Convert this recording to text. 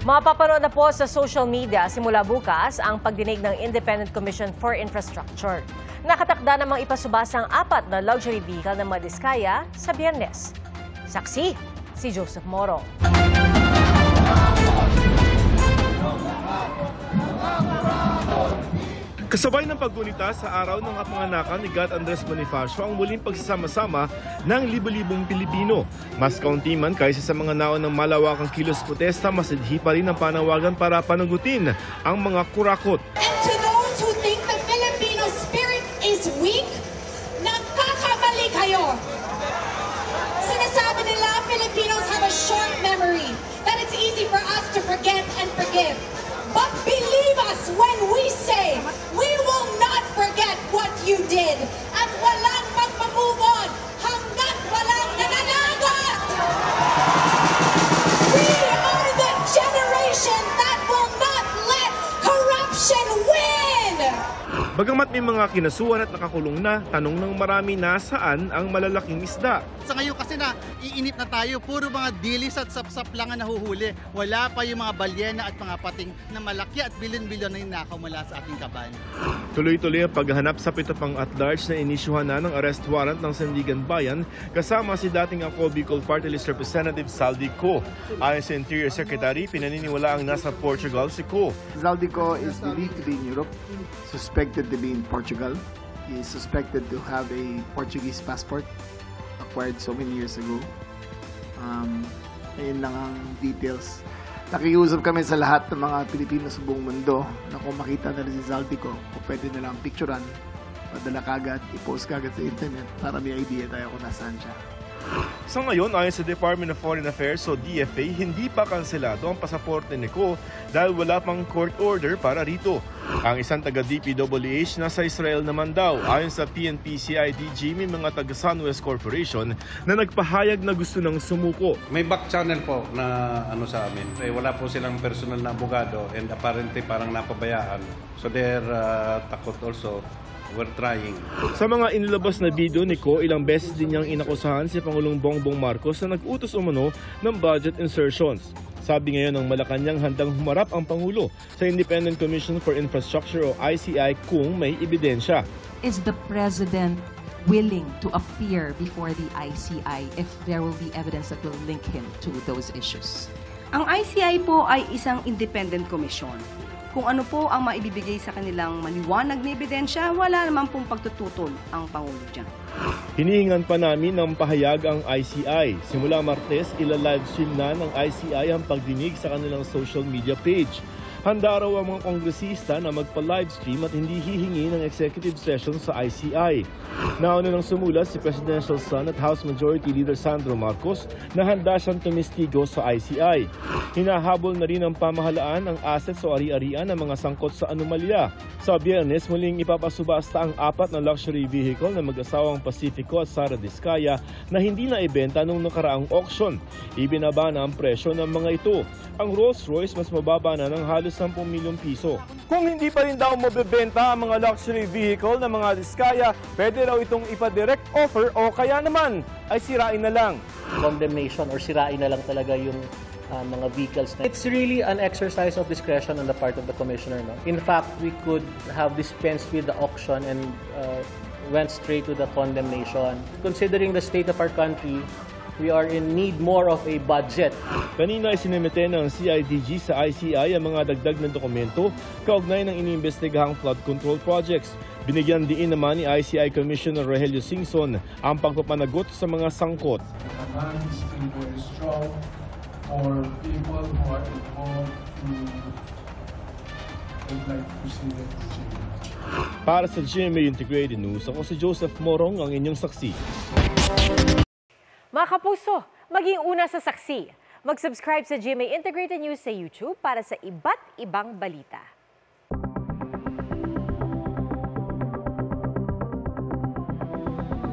Mapapanood na po sa social media simula bukas ang pagdinig ng Independent Commission for Infrastructure. Nakatakda namang ipasubasa ang 4 na luxury vehicle ng mga Diskaya sa Biyernes. Saksi, si Joseph Morong. Kasabay ng paggunita sa araw ng kapanganakan ni God Andres Bonifacio ang muling pagsasama-sama ng libo-libong Pilipino. Mas kaunti man kaysa sa mga naon ng malawakang kilos protesta, masidhi pa rin ang panawagan para panagutin ang mga kurakot. And to those who think the Filipino spirit is weak, nagkakamali kayo. Sinasabi nila Filipinos have a short memory, that it's easy for us to forget and forgive. But believe us when we say, we will not forget what you did. At walang magpa-move on hanggat walang nananagot. We are the generation that will not let corruption win. Bagamat may mga kinasuhan at nakakulong na, tanong ng marami nasaan ang malalaking isda. Sa ngayon kasi na iinit na tayo, puro mga dilis at sapsap lang ang nahuhuli. Wala pa yung mga balyena at mga pating na malaki at bilyon-bilyon na inakaw mula sa ating kaban. Tuloy-tuloy ang paghahanap sa 7 pang at-large na inisyuhan na ng arrest warrant ng Sandigan Bayan kasama si dating Ako Bicol Party List Representative Zaldico. Ayon sa Interior Secretary, pinaniniwala ang nasa Portugal si Ko. Zaldico is believed to be in Europe, suspected to be in Portugal. He is suspected to have a Portuguese passport acquired so many years ago. Ayun lang ang details. Nakiusap kami sa lahat ng mga Pilipino sa buong mundo na kung makita na rin si Zaldico, kung pwede na lang picturean, padala kagad, i-post kagad sa internet para may idea tayo kung nasaan siya. Sa ngayon, ayon sa Department of Foreign Affairs o DFA, hindi pa kanselado ang pasaporte ni Ko dahil wala pang court order para rito. Ang isang taga-DPWH nasa Israel naman daw. Ayon sa PNP-CIDG, may mga taga-Sunwest Corporation na nagpahayag na gusto nang sumuko. May back channel po na sa amin. Wala po silang personal na abogado and apparently parang napabayaan. So they're takot also. We're trying. Sa mga inilabas na video ni Ko, ilang beses din niyang inakusahan si Pangulong Bongbong Marcos na nag-utos umano ng budget insertions. Sabi ngayon ng Malacanang handang humarap ang Pangulo sa Independent Commission for Infrastructure o ICI kung may ebidensya. Is the President willing to appear before the ICI if there will be evidence that will link him to those issues? Ang ICI po ay isang independent commission. Kung ano po ang maibibigay sa kanilang maliwanag na ebidensya, wala naman pong pagtututol ang Pangulo dyan. Hinihingan pa namin ng pahayag ang ICI. Simula Martes, ila-livestream na ng ICI ang pagdinig sa kanilang social media page. Handa raw ang mga kongresista na magpa-livestream at hindi hihingi ng executive session sa ICI. Nauna nang sumulat si Presidential Son at House Majority Leader Sandro Marcos na handa siyang tumistigo sa ICI. Hinahabol na rin ng pamahalaan ang assets o ari-arian ng mga sangkot sa anomalya. Sa Biyernes, muling ipapasubasta ang 4 na luxury vehicle ng mag-asawang Pacifico at Sara Diskaya na hindi na ibenta nung nakaraang auction. Ibinaba na ang presyo ng mga ito. Ang Rolls-Royce mas mababa na ng halos 10 milyong piso. Kung hindi pa rin daw mabebenta ang mga luxury vehicle ng mga Diskaya, pwede raw itong ipa-direct offer o kaya naman ay sirain na lang. Condemnation or sirain na lang talaga yung mga vehicles. It's really an exercise of discretion on the part of the commissioner. No? In fact, we could have dispensed with the auction and went straight to the condemnation. Considering the state of our country, we are in need more of a budget. Kanina ay sinimite ng CIDG sa ICI ang mga dagdag na dokumento kaugnay ng iniimbestigahang flood control projects. Binigyan diin naman ni ICI Commissioner Rogelio Singson ang pagpapanagot sa mga sangkot. For people who are involved would like to see that change. Para sa GMA Integrated News, ako si Joseph Morong, ang inyong saksi. Mga kapuso, maging una sa saksi. Mag-subscribe sa GMA Integrated News sa YouTube para sa iba't ibang balita.